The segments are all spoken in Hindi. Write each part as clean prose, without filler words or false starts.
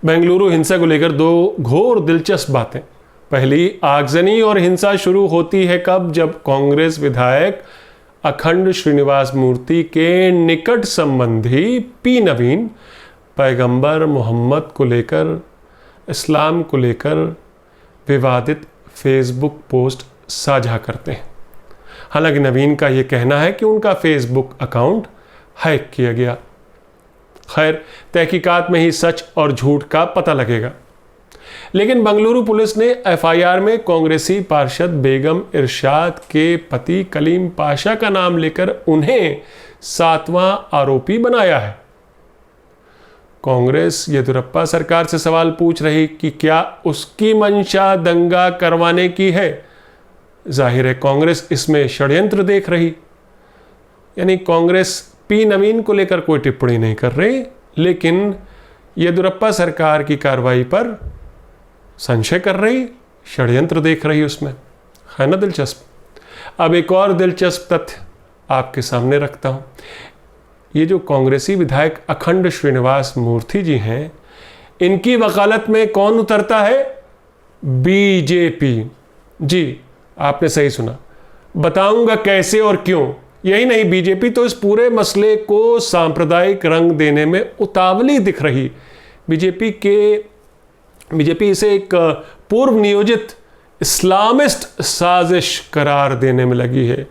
बेंगलुरु हिंसा को लेकर दो घोर दिलचस्प बातें। पहली, आगजनी और हिंसा शुरू होती है कब? जब कांग्रेस विधायक अखंड श्रीनिवास मूर्ति के निकट संबंधी पी नवीन पैगंबर मोहम्मद को लेकर, इस्लाम को लेकर विवादित फेसबुक पोस्ट साझा करते हैं। हालांकि नवीन का यह कहना है कि उनका फेसबुक अकाउंट हैक किया गया। खैर, तहकीकात में ही सच और झूठ का पता लगेगा। लेकिन बेंगलुरु पुलिस ने एफआईआर में कांग्रेसी पार्षद बेगम इरशाद के पति कलीम पाशा का नाम लेकर उन्हें 7वां आरोपी बनाया है। कांग्रेस येदियुरप्पा सरकार से सवाल पूछ रही कि क्या उसकी मंशा दंगा करवाने की है। जाहिर है कांग्रेस इसमें षड्यंत्र देख रही। यानी कांग्रेस पी नवीन को लेकर कोई टिप्पणी नहीं कर रही, लेकिन येदियुरप्पा सरकार की कार्रवाई पर संशय कर रही, षड्यंत्र देख रही उसमें। है ना दिलचस्प। अब एक और दिलचस्प तथ्य आपके सामने रखता हूं। ये जो कांग्रेसी विधायक अखंड श्रीनिवास मूर्ति जी हैं, इनकी वकालत में कौन उतरता है? बीजेपी। जी, आपने सही सुना। बताऊंगा कैसे और क्यों। यही नहीं, बीजेपी तो इस पूरे मसले को सांप्रदायिक रंग देने में उतावली दिख रही। बीजेपी इसे एक पूर्व नियोजित इस्लामिस्ट साजिश करार देने में लगी है।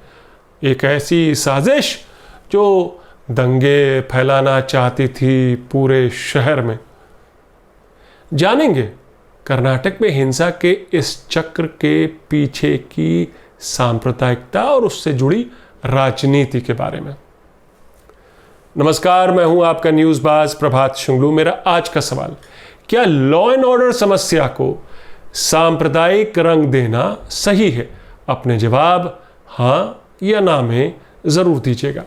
एक ऐसी साजिश जो दंगे फैलाना चाहती थी पूरे शहर में। जानेंगे कर्नाटक में हिंसा के इस चक्र के पीछे की सांप्रदायिकता और उससे जुड़ी राजनीति के बारे में। नमस्कार, मैं हूं आपका न्यूज़बाज प्रभात शुंगलू। मेरा आज का सवाल, क्या लॉ एंड ऑर्डर समस्या को सांप्रदायिक रंग देना सही है? अपने जवाब हां या ना में जरूर दीजिएगा।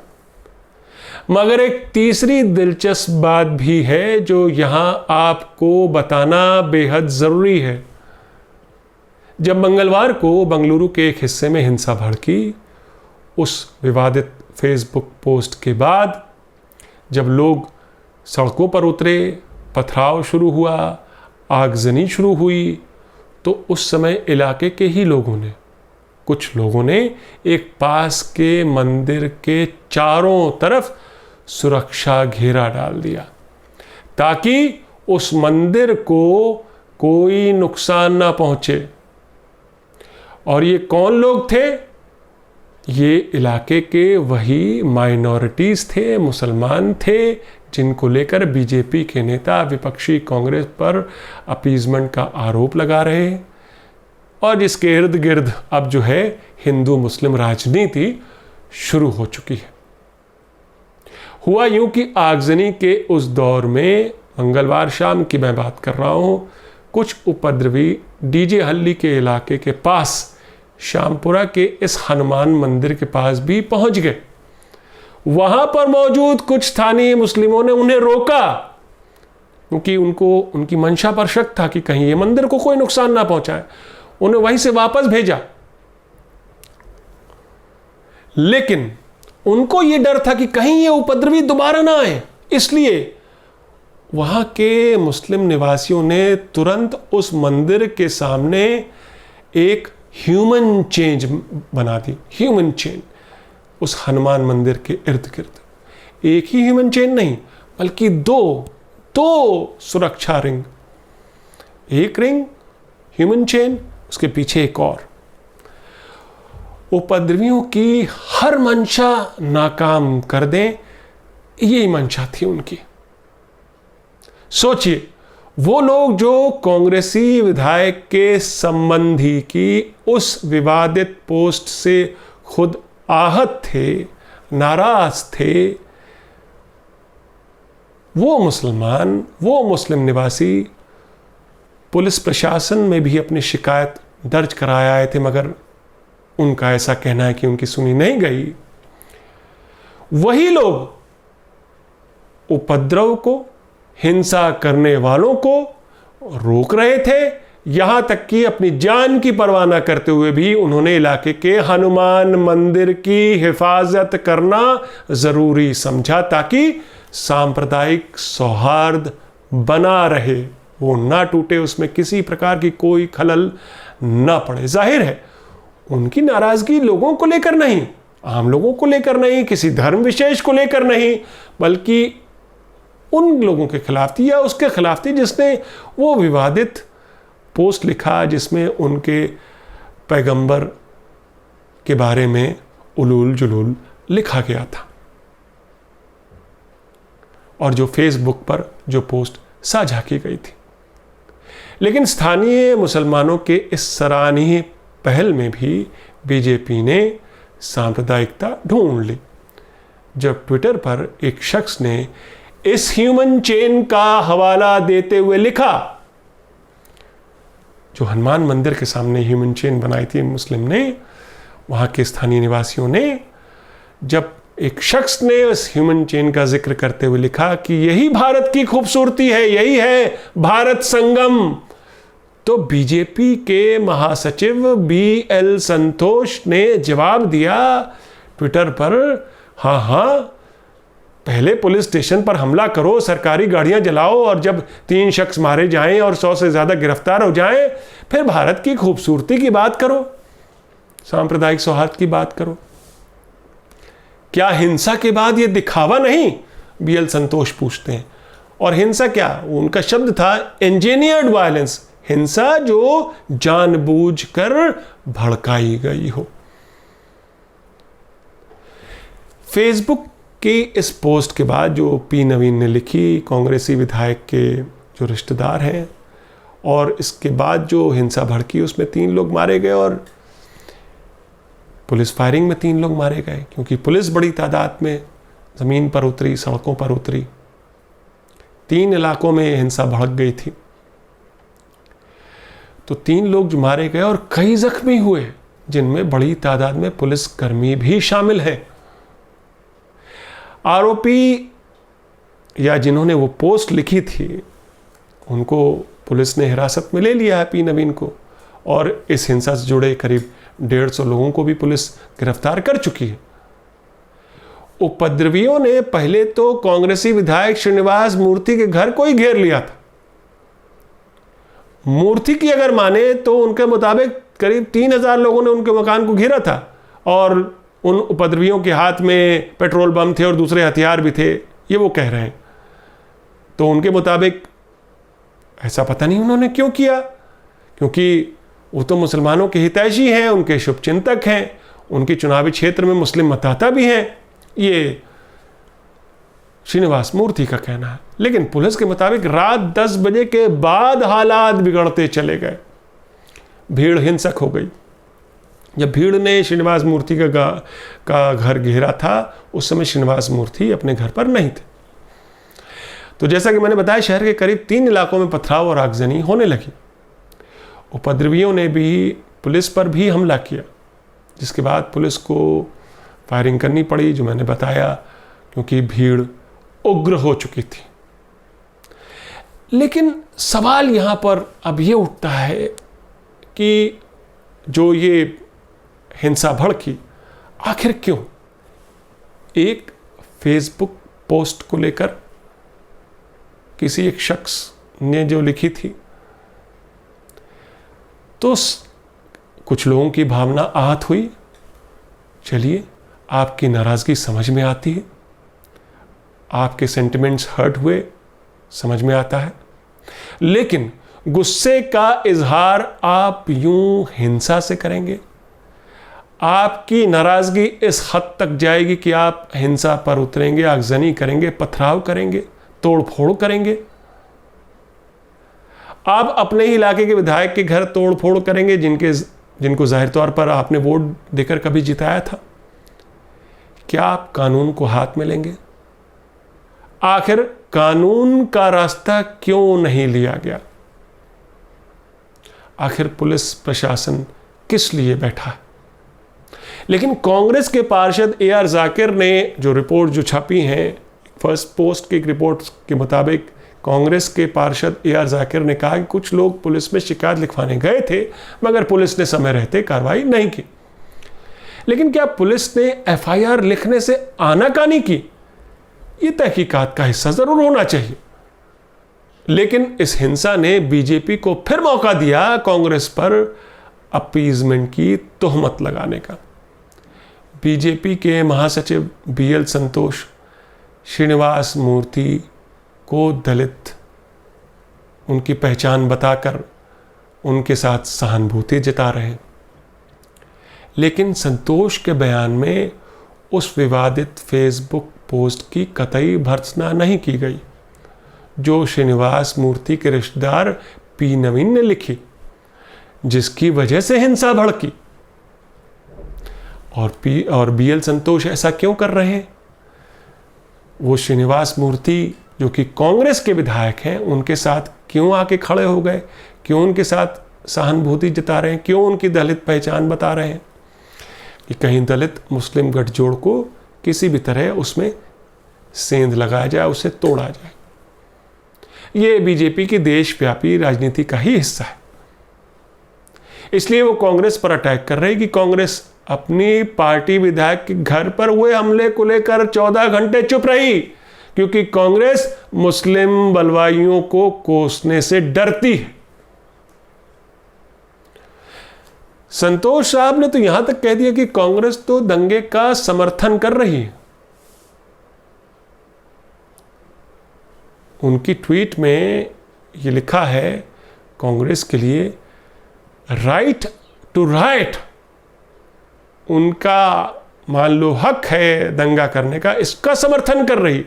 मगर एक तीसरी दिलचस्प बात भी है जो यहां आपको बताना बेहद जरूरी है। जब मंगलवार को बेंगलुरु के एक हिस्से में हिंसा भड़की, उस विवादित फेसबुक पोस्ट के बाद जब लोग सड़कों पर उतरे, पथराव शुरू हुआ, आगजनी शुरू हुई, तो उस समय इलाके के ही कुछ लोगों ने एक पास के मंदिर के चारों तरफ सुरक्षा घेरा डाल दिया ताकि उस मंदिर को कोई नुकसान ना पहुंचे। और ये कौन लोग थे? ये इलाके के वही माइनॉरिटीज थे, मुसलमान थे, जिनको लेकर बीजेपी के नेता विपक्षी कांग्रेस पर अपीजमेंट का आरोप लगा रहे हैं और जिसके इर्द गिर्द अब जो है हिंदू मुस्लिम राजनीति शुरू हो चुकी है। हुआ यूं कि आगजनी के उस दौर में, मंगलवार शाम की मैं बात कर रहा हूं, कुछ उपद्रवी डीजे हल्ली के इलाके के पास श्यामपुरा के इस हनुमान मंदिर के पास भी पहुंच गए। वहां पर मौजूद कुछ स्थानीय मुस्लिमों ने उन्हें रोका क्योंकि उनकी मंशा पर शक था कि कहीं ये मंदिर को कोई नुकसान ना पहुंचाए। उन्हें वहीं से वापस भेजा, लेकिन उनको यह डर था कि कहीं ये उपद्रवी दोबारा ना आए। इसलिए वहां के मुस्लिम निवासियों ने तुरंत उस मंदिर के सामने एक ह्यूमन चेन बना दी। ह्यूमन चेन उस हनुमान मंदिर के इर्द गिर्द। एक ही ह्यूमन चेन नहीं, बल्कि दो सुरक्षा रिंग। एक रिंग ह्यूमन चेन, उसके पीछे एक और। उपद्रवियों की हर मंशा नाकाम कर दें, यही मंशा थी उनकी। सोचिए, वो लोग जो कांग्रेसी विधायक के संबंधी की उस विवादित पोस्ट से खुद आहत थे, नाराज थे, वो मुस्लिम निवासी पुलिस प्रशासन में भी अपनी शिकायत दर्ज कराए आए थे, मगर उनका ऐसा कहना है कि उनकी सुनी नहीं गई। वही लोग उपद्रव को, हिंसा करने वालों को रोक रहे थे, यहां तक कि अपनी जान की परवाह न करते हुए भी उन्होंने इलाके के हनुमान मंदिर की हिफाजत करना जरूरी समझा ताकि सांप्रदायिक सौहार्द बना रहे। वो ना टूटे, उसमें किसी प्रकार की कोई खलल ना पड़े। जाहिर है उनकी नाराजगी लोगों को लेकर नहीं, आम लोगों को लेकर नहीं, किसी धर्म विशेष को लेकर नहीं, बल्कि उन लोगों के खिलाफ थी या उसके खिलाफ थी जिसने वो विवादित पोस्ट लिखा जिसमें उनके पैगंबर के बारे में उलूल जुलूल लिखा गया था, और जो फेसबुक पर जो पोस्ट साझा की गई थी। लेकिन स्थानीय मुसलमानों के इस सराहनीय पहल में भी बीजेपी ने सांप्रदायिकता ढूंढ ली, जब ट्विटर पर एक शख्स ने इस ह्यूमन चेन का हवाला देते हुए लिखा, जो हनुमान मंदिर के सामने ह्यूमन चेन बनाई थी मुस्लिम ने, वहां के स्थानीय निवासियों ने, जब एक शख्स ने उस ह्यूमन चेन का जिक्र करते हुए लिखा कि यही भारत की खूबसूरती है, यही है भारत संगम, तो बीजेपी के महासचिव BL संतोष ने जवाब दिया ट्विटर पर, हाँ हाँ, पहले पुलिस स्टेशन पर हमला करो, सरकारी गाड़ियां जलाओ, और जब 3 शख्स मारे जाएं और 100 से ज्यादा गिरफ्तार हो जाएं, फिर भारत की खूबसूरती की बात करो, सांप्रदायिक सौहार्द की बात करो। क्या हिंसा के बाद यह दिखावा नहीं? BL संतोष पूछते हैं। और हिंसा क्या? उनका शब्द था इंजीनियर्ड वायलेंस, हिंसा जो जानबूझकर भड़काई गई हो। फेसबुक की इस पोस्ट के बाद जो P नवीन ने लिखी, कांग्रेसी विधायक के जो रिश्तेदार हैं, और इसके बाद जो हिंसा भड़की उसमें 3 लोग मारे गए, और पुलिस फायरिंग में 3 लोग मारे गए, क्योंकि पुलिस बड़ी तादाद में ज़मीन पर उतरी, सड़कों पर उतरी। 3 इलाकों में हिंसा भड़क गई थी, तो 3 लोग जो मारे गए और कई जख्मी हुए, जिनमें बड़ी तादाद में पुलिसकर्मी भी शामिल हैं। आरोपी या जिन्होंने वो पोस्ट लिखी थी, उनको पुलिस ने हिरासत में ले लिया है, P नवीन को, और इस हिंसा से जुड़े करीब 150 लोगों को भी पुलिस गिरफ्तार कर चुकी है। उपद्रवियों ने पहले तो कांग्रेसी विधायक श्रीनिवास मूर्ति के घर को ही घेर लिया था। मूर्ति की अगर माने तो उनके मुताबिक करीब 3000 लोगों ने उनके मकान को घेरा था, और उन उपद्रवियों के हाथ में पेट्रोल बम थे और दूसरे हथियार भी थे, ये वो कह रहे हैं। तो उनके मुताबिक ऐसा पता नहीं उन्होंने क्यों किया, क्योंकि वो तो मुसलमानों के हितैषी हैं, उनके शुभचिंतक हैं, उनके चुनावी क्षेत्र में मुस्लिम मतदाता भी हैं, ये श्रीनिवास मूर्ति का कहना है। लेकिन पुलिस के मुताबिक रात 10 बजे के बाद हालात बिगड़ते चले गए, भीड़ हिंसक हो गई। जब भीड़ ने श्रीनिवास मूर्ति का घर घेरा था, उस समय श्रीनिवास मूर्ति अपने घर पर नहीं थे। तो जैसा कि मैंने बताया, शहर के करीब 3 इलाकों में पथराव और आगजनी होने लगी। उपद्रवियों ने भी पुलिस पर भी हमला किया, जिसके बाद पुलिस को फायरिंग करनी पड़ी, जो मैंने बताया, क्योंकि भीड़ उग्र हो चुकी थी। लेकिन सवाल यहां पर अब ये उठता है कि जो ये हिंसा भड़की, आखिर क्यों? एक फेसबुक पोस्ट को लेकर किसी एक शख्स ने जो लिखी थी, तो कुछ लोगों की भावना आहत हुई। चलिए, आपकी नाराजगी समझ में आती है, आपके सेंटिमेंट्स हर्ट हुए, समझ में आता है। लेकिन गुस्से का इजहार आप यूं हिंसा से करेंगे? आपकी नाराजगी इस हद तक जाएगी कि आप हिंसा पर उतरेंगे, आगजनी करेंगे, पथराव करेंगे, तोड़फोड़ करेंगे। आप अपने ही इलाके के विधायक के घर तोड़फोड़ करेंगे, जिनको जाहिर तौर पर आपने वोट देकर कभी जिताया था। क्या आप कानून को हाथ में लेंगे? आखिर कानून का रास्ता क्यों नहीं लिया गया? आखिर पुलिस प्रशासन किस लिए बैठा है? लेकिन कांग्रेस के पार्षद AR जाकिर ने जो रिपोर्ट जो छापी हैं, फर्स्ट पोस्ट की रिपोर्ट के मुताबिक कांग्रेस के पार्षद AR जाकिर ने कहा कि कुछ लोग पुलिस में शिकायत लिखवाने गए थे, मगर पुलिस ने समय रहते कार्रवाई नहीं की। लेकिन क्या पुलिस ने FIR लिखने से आनाकानी की? ये तहकीकात का हिस्सा जरूर होना चाहिए। लेकिन इस हिंसा ने बीजेपी को फिर मौका दिया कांग्रेस पर अपीजमेंट की तोहमत लगाने का। बीजेपी के महासचिव बीएल संतोष श्रीनिवास मूर्ति को दलित उनकी पहचान बताकर उनके साथ सहानुभूति जता रहे हैं, लेकिन संतोष के बयान में उस विवादित फेसबुक पोस्ट की कतई भर्त्सना नहीं की गई जो श्रीनिवास मूर्ति के रिश्तेदार पी नवीन ने लिखी, जिसकी वजह से हिंसा भड़की। और बीएल संतोष ऐसा क्यों कर रहे हैं? वो श्रीनिवास मूर्ति जो कि कांग्रेस के विधायक हैं, उनके साथ क्यों आके खड़े हो गए? क्यों उनके साथ सहानुभूति जता रहे हैं? क्यों उनकी दलित पहचान बता रहे हैं कि कहीं दलित मुस्लिम गठजोड़ को किसी भी तरह उसमें सेंध लगाया जाए, उसे तोड़ा जाए? ये बीजेपी की देशव्यापी राजनीति का ही हिस्सा है। इसलिए वो कांग्रेस पर अटैक कर रही कि कांग्रेस अपनी पार्टी विधायक के घर पर हुए हमले को लेकर 14 घंटे चुप रही, क्योंकि कांग्रेस मुस्लिम बलवाइयों को कोसने से डरती है। संतोष साहब ने तो यहां तक कह दिया कि कांग्रेस तो दंगे का समर्थन कर रही है। उनकी ट्वीट में ये लिखा है, कांग्रेस के लिए राइट टू राइट उनका मान लो हक है दंगा करने का, इसका समर्थन कर रही।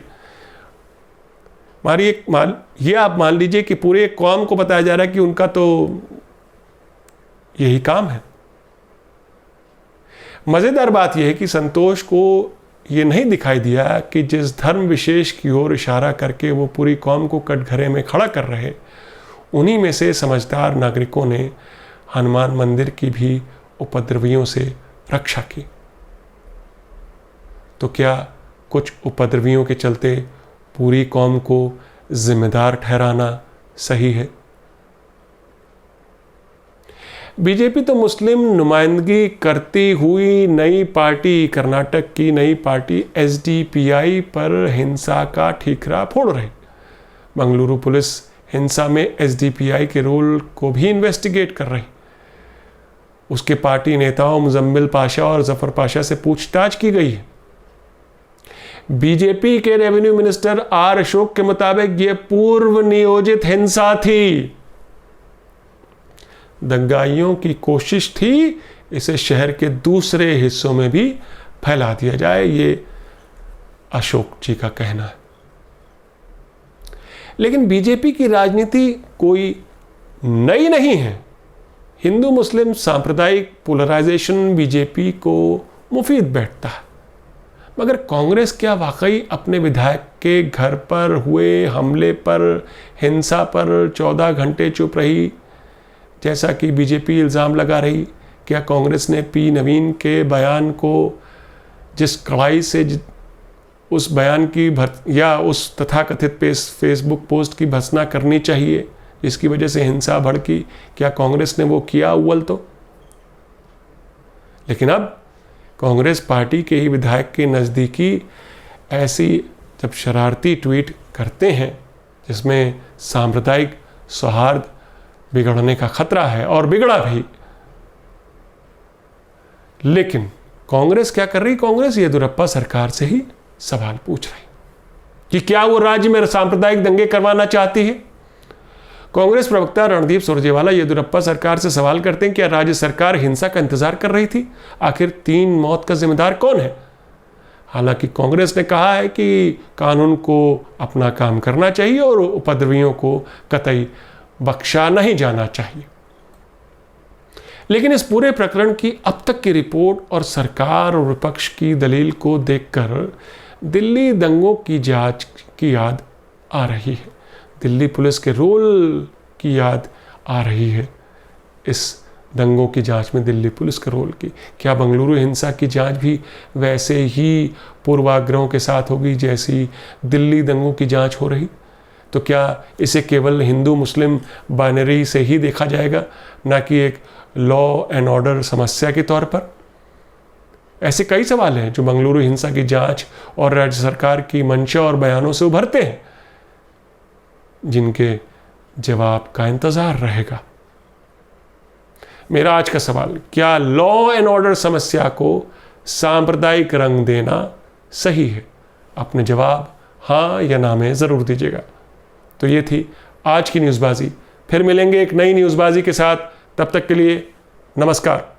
ये आप मान लीजिए कि पूरे कौम को बताया जा रहा है कि उनका तो यही काम है। मजेदार बात यह है कि संतोष को यह नहीं दिखाई दिया कि जिस धर्म विशेष की ओर इशारा करके वो पूरी कौम को कटघरे में खड़ा कर रहे, उन्हीं में से समझदार नागरिकों ने हनुमान मंदिर की भी उपद्रवियों से रक्षा की। तो क्या कुछ उपद्रवियों के चलते पूरी कौम को जिम्मेदार ठहराना सही है? बीजेपी तो मुस्लिम नुमाइंदगी करती हुई नई पार्टी, कर्नाटक की नई पार्टी एसडीपीआई पर हिंसा का ठीकरा फोड़ रही। बंगलुरु पुलिस हिंसा में एसडीपीआई के रोल को भी इन्वेस्टिगेट कर रही। उसके पार्टी नेताओं मुजम्मिल पाशा और जफर पाशा से पूछताछ की गई है। बीजेपी के रेवेन्यू मिनिस्टर आर अशोक के मुताबिक यह पूर्व नियोजित हिंसा थी। दंगाइयों की कोशिश थी इसे शहर के दूसरे हिस्सों में भी फैला दिया जाए, ये अशोक जी का कहना है। लेकिन बीजेपी की राजनीति कोई नई नहीं है। हिंदू मुस्लिम सांप्रदायिक पोलराइजेशन बीजेपी को मुफीद बैठता है, मगर कांग्रेस क्या वाकई अपने विधायक के घर पर हुए हमले पर, हिंसा पर 14 घंटे चुप रही, जैसा कि बीजेपी इल्ज़ाम लगा रही? क्या कांग्रेस ने पी नवीन के बयान को जिस कड़ाई से उस बयान की या उस तथाकथित फेसबुक पोस्ट की भर्त्सना करनी चाहिए जिसकी वजह से हिंसा भड़की, क्या कांग्रेस ने वो किया अव्वल तो? लेकिन अब कांग्रेस पार्टी के ही विधायक के नज़दीकी ऐसी जब शरारती ट्वीट करते हैं जिसमें सांप्रदायिक सौहार्द बिगड़ने का खतरा है, और बिगड़ा भी, लेकिन कांग्रेस क्या कर रही? कांग्रेस येदियुरप्पा सरकार से ही सवाल पूछ रही कि क्या वो राज्य में सांप्रदायिक दंगे करवाना चाहती है। कांग्रेस प्रवक्ता रणदीप सुरजेवाला येदियुरप्पा सरकार से सवाल करते हैं, क्या राज्य सरकार हिंसा का इंतजार कर रही थी? आखिर 3 मौत का जिम्मेदार कौन है? हालांकि कांग्रेस ने कहा है कि कानून को अपना काम करना चाहिए और उपद्रवियों को कतई बख्शा नहीं जाना चाहिए। लेकिन इस पूरे प्रकरण की अब तक की रिपोर्ट और सरकार और विपक्ष की दलील को देखकर दिल्ली दंगों की जांच की याद आ रही है, दिल्ली पुलिस के रोल की याद आ रही है। इस दंगों की जांच में दिल्ली पुलिस के रोल की, क्या बंगलुरु हिंसा की जांच भी वैसे ही पूर्वाग्रहों के साथ होगी जैसी दिल्ली दंगों की जांच हो रही? तो क्या इसे केवल हिंदू मुस्लिम बाइनरी से ही देखा जाएगा, ना कि एक लॉ एंड ऑर्डर समस्या के तौर पर? ऐसे कई सवाल हैं जो बंगलुरु हिंसा की जांच और राज्य सरकार की मंशा और बयानों से उभरते हैं, जिनके जवाब का इंतजार रहेगा। मेरा आज का सवाल, क्या लॉ एंड ऑर्डर समस्या को सांप्रदायिक रंग देना सही है? अपने जवाब हाँ या ना में ज़रूर दीजिएगा। तो ये थी आज की न्यूज़बाजी। फिर मिलेंगे एक नई न्यूज़बाजी के साथ। तब तक के लिए नमस्कार।